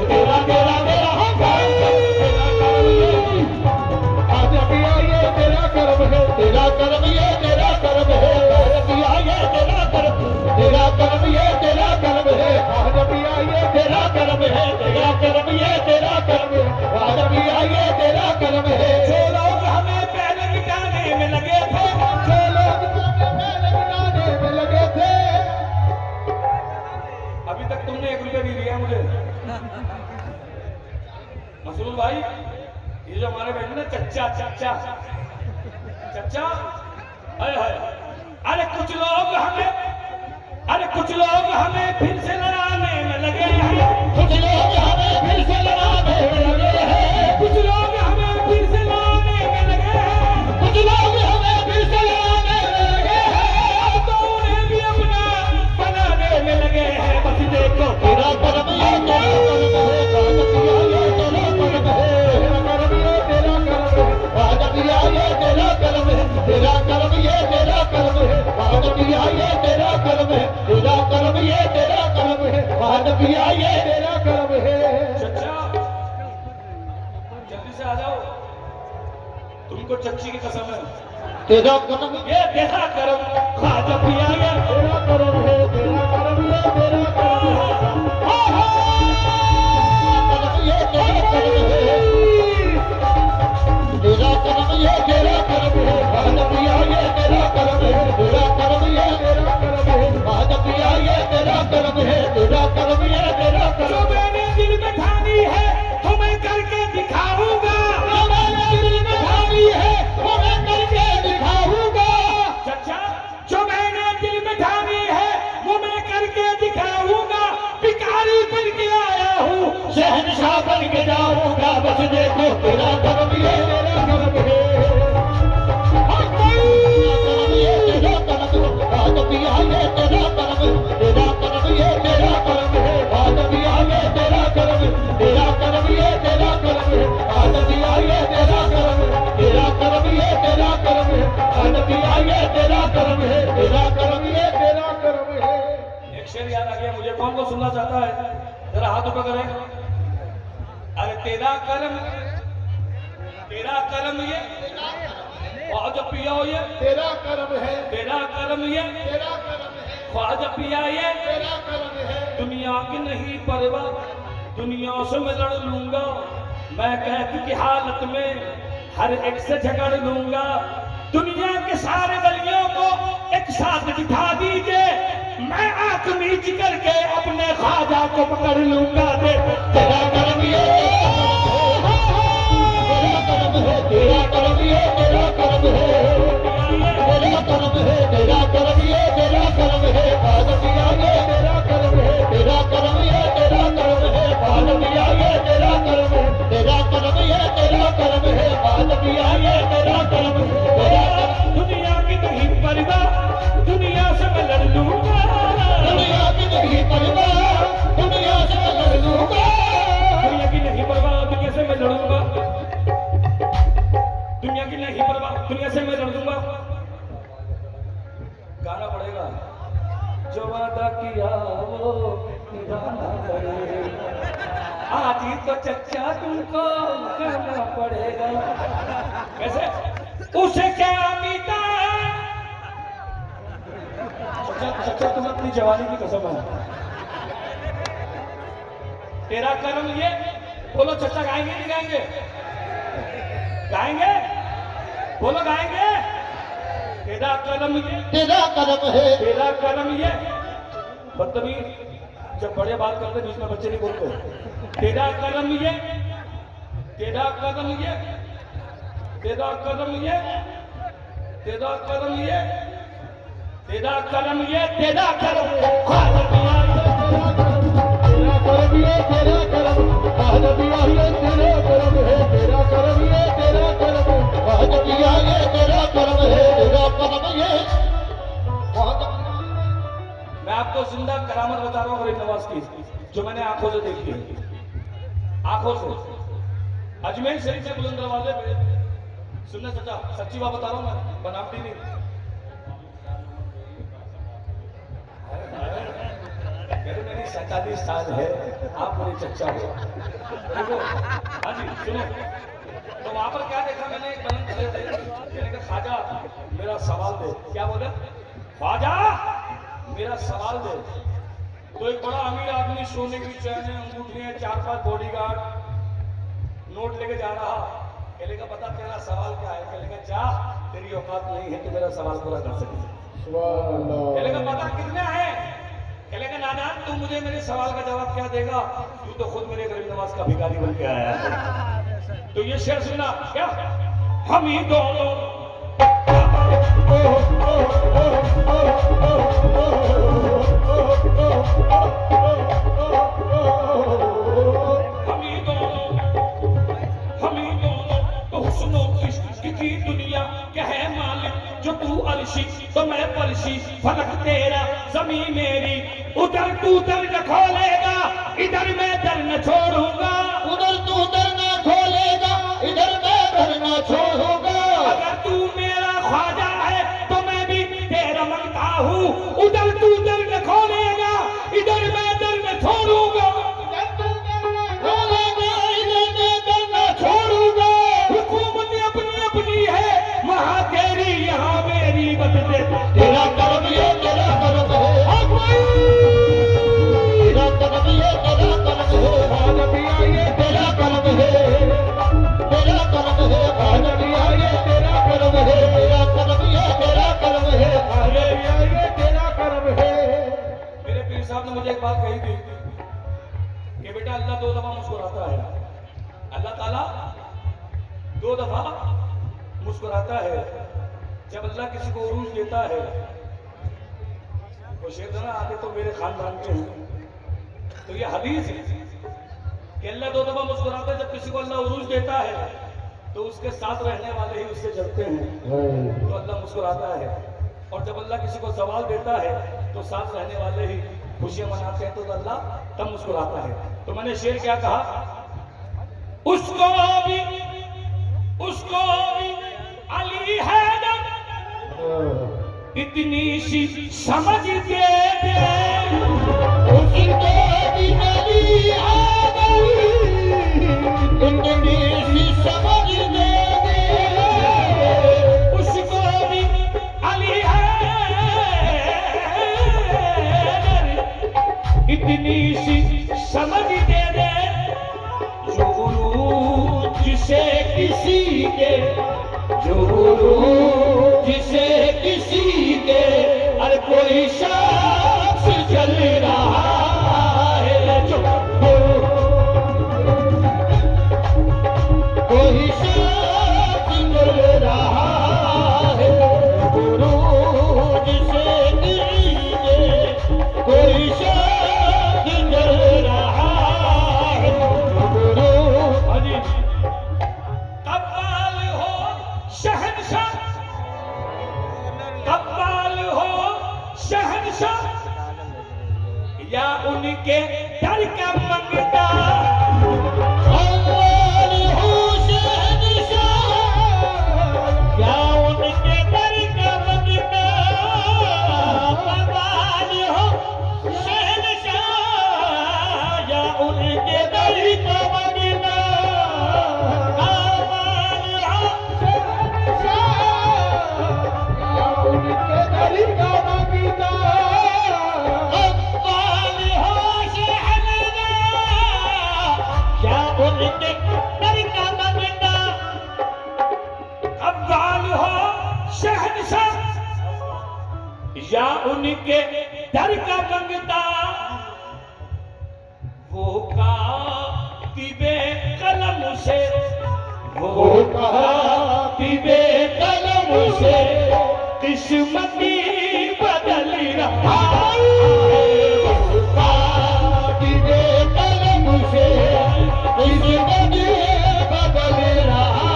तेरा तेरा तेरा हम तेरा करम ये आज पिया ये तेरा करम है तेरा करम ये तेरा करम है आज पिया ये तेरा करम तेरा करम ये तेरा करम है आज पिया ये तेरा करम है तेरा करम ये तेरा करम है आज पिया ये तेरा करम है जो लोग हमें पहले मिटाने में लगे थे, जो लोग तुम्हें लगाने में लगे थे अभी तक तुमने 1 रुपया भी दिया मुझे। मसरूर भाई जो हमारे बैठे ना चच्चा चच्चा चच्चा, अरे अरे कुछ लोग हमें फिर से लड़ाने में लगे हैं, कुछ लोग हमें फिर से लड़ाने में लगे हैं, कुछ लोग हमें फिर से लड़ाने में लगे हैं, कुछ लोग हमें फिर से लड़ाने में लगे हैं। अब तो उन्हें भी अपना बनाने में लगे हैं। बस देखो तेरा कर्म ये तेरा कर्म है, काजपिया ये तेरा कर्म है, काजपिया ये तेरा कर्म है, तेरा कर्म ये तेरा कर्म है, काजपिया ये तेरा कर्म है, तेरा कर्म ये तेरा कर्म है, काजपिया ये तेरा कर्म है। चच्चा जल्दी से आ जाओ, तुमको चच्ची की कसम है, तेरा कर्म ये तेरा कर्म ख्वाजा पिया ये तेरा कर्म है, तेरा कर्म ये तेरा कर्म है, कर्म ये तेरा कर्म है, तेरा कर्म ये तेरा कर्म है, काजपिया ये तेरा कर्म है, तेरा कर्म ये तेरा कर्म है, काजपिया ये तेरा कर्म है, तेरा कर्म ये तेरा जो कर्म है। मैंने दिल में ठानी है तो मैं करके दिखाऊंगा, जो मैंने दिल में ठानी है वो मैं करके दिखाऊंगा। चच्चा जो मैंने दिल में ठानी है वो मैं करके दिखाऊंगा। भिखारी बन के आया हूँ, शहनशाह बन के जाऊंगा, बस देखो तेरा कर्म ये तेरा कर्म है, कर्म ये तेरा कर्म है, काजपिया ये तेरा कर्म है, तेरा कर्म ये तेरा कर्म है, काजपिया ये तेरा कर्म है, तेरा कर्म ये तेरा कर्म है, काजपिया ये तेरा कर्म है, तेरा कर्म ये तेरा कर्म है, काजपिया ये तेरा कर्म है, तेरा कर्म ये तेरा कर्म है। एक शेर याद आ गया मुझे, कौन को सुनना चाहता है जरा हाथ ऊपर करें। अरे तेरा कर्म ये ख्वाजा पिया ये तेरा कर्म है, तेरा कर्म ये तेरा कर्म है, ख्वाजा पिया ये तेरा कर्म है। दुनिया की नहीं परवाह, दुनिया से मैं लड़ लूंगा, मैं कैद की हालत में हर एक से झगड़ लूंगा। दुनिया के सारे गलियों को एक साथ बिठा दीजिए, मैं आंख मीच करके अपने ख्वाजा को पकड़ लूंगा। तेरा कर्म ये तेरा कर्म है, तेरा कर्म ये तेरा कर्म है, तेरा कर्म है, तेरा कर्म ये तेरा कर्म है, काजपिया ये तेरा कर्म है, तेरा कर्म ये तेरा कर्म है, काजपिया ये तेरा कर्म है, तेरा कर्म ये तेरा कर्म है, काजपिया ये तेरा कर्म है, तेरा कर्म। दुनिया की नहीं परवाह, दुनिया से मैं लड़ लूंगा, दुनिया की नहीं परवाह, दुनिया से मैं लड़ लूंगा, दुनिया की नहीं परवाह, दुनिया से मैं लड़ूंगा, दुनिया की नहीं परवाह, दुनिया से मैं लड़ दूंगा। गाना पड़ेगा, जो वादा किया वो निभाना पड़ेगा, आज ही तो चच्चा तुमको करना पड़ेगा। कैसे उसे क्या मीठा, चच्चा तुम अपनी जवानी की कसम है, तेरा कर्म ये बोलो। चच्चा गाएंगे नहीं गाएंगे? गाएंगे, बोलो गाएंगे। तेरा कर्म ये, तेरा कर्म है, तेरा कर्म ये। बदतमीज, जब बड़े बात करते बीच में बच्चे नहीं बोलते। तेरा कर्म ये, तेरा कर्म ये, तेरा कर्म ये, तेरा कर्म ये, तेरा कर्म ये, तेरा कर्म ख्वाजा पिया तेरा कर्म ये तेरा कर्म, काजपिया ये तेरा कर्म है, तेरा कर्म ये तेरा कर्म, काजपिया ये तेरा कर्म है, तेरा कर्म ये मैं आपको जिंदा करामत बता रहा हूँ गरीब नवाज की, जो मैंने आंखों से देखी है, आंखों से। अजमेर शरीफ से बुलंद दरवाजे पे सुनना चाचा, सच्ची बात बता रहा हूँ मैं, बनावटी नहीं। मेरी 47 साल है, आप मेरे चच्चा हो। देखो, हाँ जी सुनो, तो वहां पर क्या देखा मैंने, एक बलंद खड़े थे, मैंने कहा ख्वाजा मेरा सवाल दे। क्या बोले? ख्वाजा मेरा सवाल दे। तो एक बड़ा अमीर आदमी सोने की चैन अंगूठियां 4-5 बॉडीगार्ड नोट लेके जा रहा। कहले का बता तेरा सवाल क्या है? कहले का जा, तेरी औकात नहीं है कि मेरा सवाल पूरा कर सके। कहले का बता कितने आए? कहले का नाना तू मुझे मेरे सवाल का जवाब क्या देगा? तू तो खुद मेरे गरीब नवाज का भिखारी बन के आया है। तो ये शेर सुना क्या, हम ही दोनों तो हुस्नो इश्क की दुनिया कहे मालिक, जो तू अर्शी तो मैं फर्शी, फलक तेरा ज़मीं मेरी, उधर तू दर न खोलेगा इधर मैं दर न छोड़ूंगा, उधर तू दर न खोलेगा इधर मैं दर न छोड़ूंगा। अगर तू मेरा ख्वाजा है तो मैं भी तेरा मंगता हूँ, उधर तू दर न खोलेगा इधर मैं दर न छोड़ूंगा, उधर तू दर न खोलेगा इधर मैं दर न छोड़ूंगा। हुकूमत अपनी अपनी है वहाँ तेरी यहाँ मेरी बदले, तेरा कर्म ये तेरा कर्म है, तेरा कर्म ये तेरा कर्म है, ये तेरा कर्म है, तेरा कर्म है, ये तेरा कर्म है, तेरा कर्म ये तेरा कर्म है, ये तेरा कर्म है। मेरे पीर साहब ने मुझे एक बात कही थी कि बेटा अल्लाह 2 दफा मुस्कुराता है, अल्लाह ताला 2 दफा मुस्कुराता है। जब अल्लाह किसी को उरूज देता है, वो शेर ना आते तो मेरे खानदान के हैं, तो ये हदीस है कि अल्लाह 2 दफा मुस्कुराता है। जब किसी को अल्लाह उरूज देता है तो उसके साथ रहने वाले ही उससे जलते हैं, तो अल्लाह मुस्कुराता है, और जब अल्लाह किसी को सवाल देता है तो साथ रहने वाले ही खुशियां मनाते हैं, तो अल्लाह तब मुस्कुराता है। तो मैंने शेर क्या कहा, उसको भी अली हैदर इतनी सी समझ दे दे, उसको भी अली हैदर इतनी सी समझ दे दे, उसको भी अली हैदर इतनी सी समझ दे दे, जो जिसे किसी के, जो जिसे किसी के हर कोई शख्स चल रहा है, जो कोई शख्स चल रहा है, गुरु जिसे किसी के कोई शख्स चल रहा है, गुरु अजी कव्वाल हो शहंशाह, कव्वाल हो शहंशाह, या उनके दर का मंगता, अव्वल हो शहंशाह, क्या उनके दर का मंगता, अव्वल हो शहंशाह, या उनके दर का मंगता, अव्वल हो शहंशाह, या उनके दर का मंगता, अव्वल हो शहंशाह, क्या उनके दर का मंगता, कव्वाल हो शहंशाह, या उनके दर का मंगता, वो कातिबे कलम से, वो कातिबे कलम से किस्मती बदल रहा है, कातिबे कलम से किस्मती बदल रहा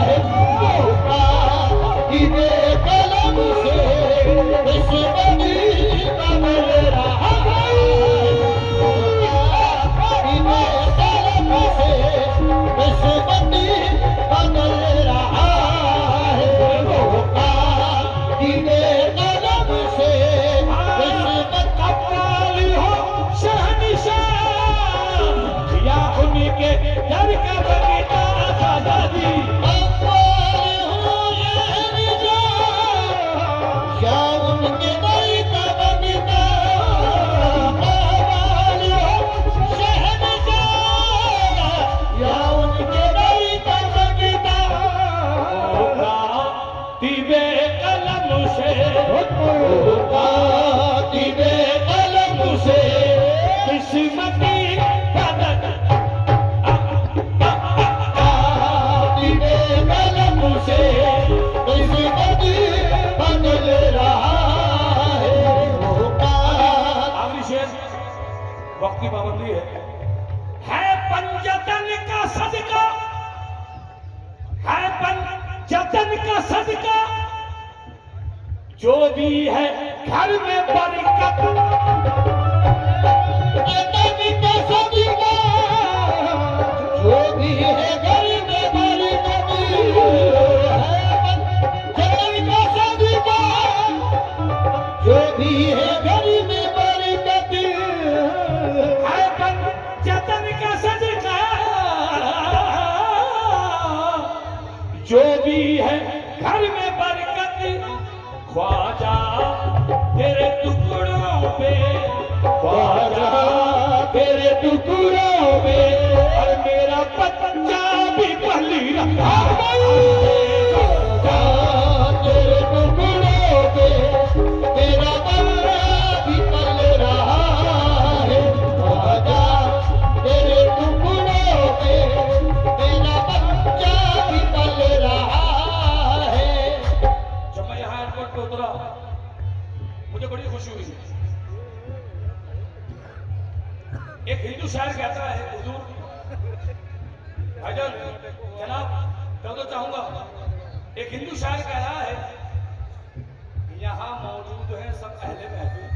है, कातिबे कलम से किस्मती बदल रहा है, कातिबे कलम से किस्मती बदल रहा है, कातिबे वक्त की पाबंदी है पंजतन का सदका, है पंजतन का सदका, जो भी है घर में बरकत, पंजतन का सदका, जो भी है घर में बरकत, पंजतन का सदका, जो भी है घर में बरकत, है पंजतन का सदका, जो भी है घर में बरकत, ख्वाजा तेरे टुकड़ों पे, ख्वाजा तेरे टुकड़ों पे, और मेरा बच्चा भी पली रहा, तेरे टुकड़ों पे तेरा बल्ला भी पल रहा है, ख्वाजा तेरे टुकड़ों पे तेरा बच्चा भी पल रहा है। जब मैं यहाँ एयरपोर्ट पे उतरा मुझे बड़ी खुशी हुई। एक हिंदू शायर कहता है, हुजूर भाईजान जनाब तो चाहूंगा, एक हिंदू शायर कह रहा है यहाँ मौजूद है सब अहले महफिल,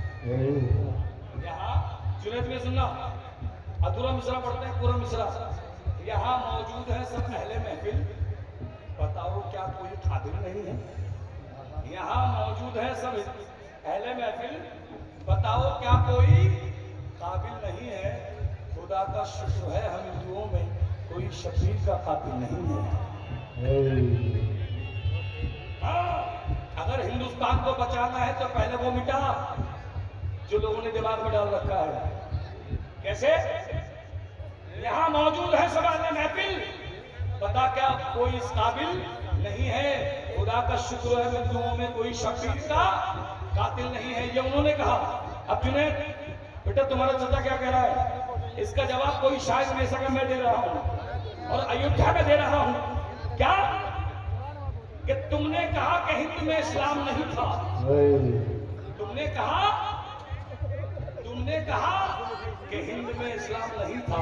यहाँ जुनैद में सुनना, अधूरा मिसरा पढ़ते हैं पूरा मिसरा, यहाँ मौजूद है सब अहले महफिल, बताओ क्या कोई कादिर नहीं है, यहाँ मौजूद है सब अहले महफिल, बताओ क्या कोई काबिल नहीं है, खुदा का शुक्र है हम हिंदुओं में कोई शबीर का काबिल नहीं है। हाँ, अगर हिंदुस्तान को बचाना है तो पहले वो मिटा जो लोगों ने दिमाग में डाल रखा है। कैसे? यहाँ मौजूद है सब अहले महफिल, बता क्या कोई इस काबिल नहीं है, खुदा का शुक्र है हिंदुओं में कोई शबीर का कातिल नहीं है, ये उन्होंने कहा। अब जुनैद बेटा तुम्हारा चाचा क्या कह रहा है, इसका जवाब कोई शायद में सका मैं दे रहा हूं और अयोध्या में दे रहा हूं। क्या कि तुमने कहा कि हिंद में इस्लाम नहीं था, तुमने कहा कि हिंद में इस्लाम नहीं था,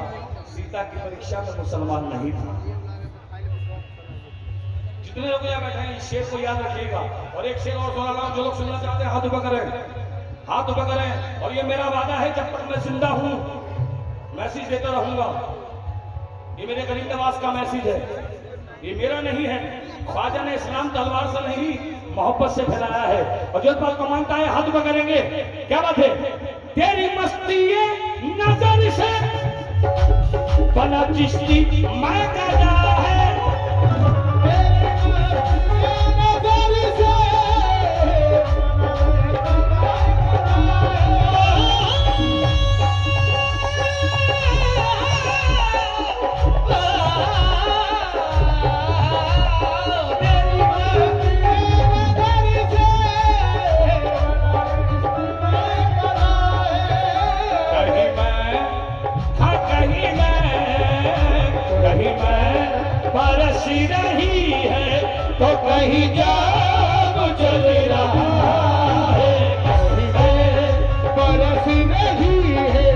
सीता की परीक्षा में मुसलमान नहीं था। जितने लोग यहाँ बैठे हैं इस शेर को याद रखिएगा। और एक शेर और सुना रहा हूं, जो लोग सुनना चाहते हैं हाथ ऊपर करें, हाथ ऊपर करें। और ये मेरा वादा है जब तक मैं जिंदा हूं मैसेज देता रहूंगा। ये मेरे गरीब नवाज का मैसेज है, ये मेरा नहीं है। ख्वाजा ने इस्लाम तलवार से नहीं मोहब्बत से फैलाया है। और जो बात को मानता है हाथ ऊपर करेंगे। क्या बात है? तेरी मस्ती ये नजर से बना चिश्ती मैं कहता है, बरसी रही है तो कहीं जाम चल रहा है, बरस रही है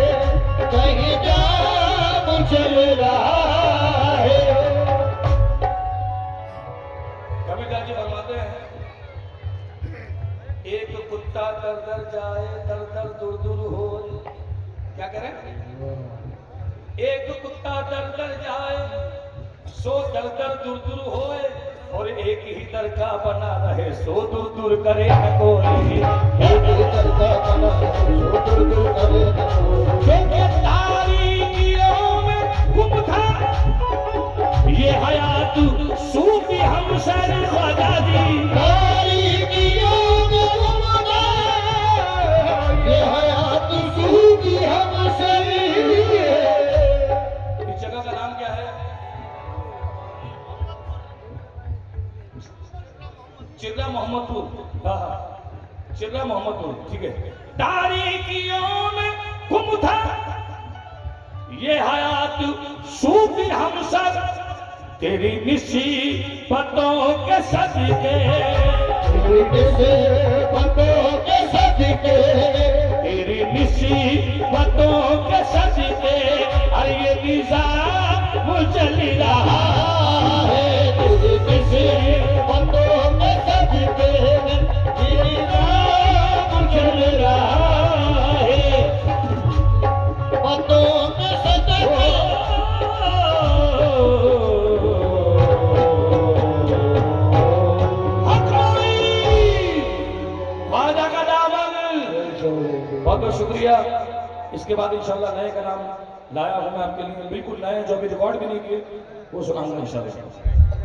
कहीं जाम चल रहा है। कबीरदास जी फरमाते हैं, एक कुत्ता दर दर जाए दर दर दूर दूर हो। क्या कह रहे हैं? एक कुत्ता दर दर जाए सो दर दर दूर दूर होए, और एक ही दर का बना रहे सो दूर दूर करे न कोई। एक दर का बना सो दूर दूर करे न कोई। क्योंकि तारीकियों में गुम था ये हयात सूफी हमसर ख्वाजा दी। तारीकियों में गुम था ये हयात सूफी हमसर। इस जगह का नाम क्या है? चिर्रा मोहम्मदपुर। हाँ, चिर्रा मोहम्मदपुर, ठीक है। तारीकियों में गुम था ये हयात सूफी हमसर, तेरी निसीबतों के सदके, तेरी निसीबतों के सदके, तेरी निसीबतों के सजते और ये निजाम चल रहा है किसी बंदों में सजते ये निजाम चल रहा है बंदों में सजते ख्वाजा का दामन बहुत बहुत शुक्रिया। इसके बाद इंशाल्लाह नए का नाम लाया हूं मैं आपके लिए, बिल्कुल नए जो अभी रिकॉर्ड भी नहीं किए वो सुनाऊंगा इंशाल्लाह।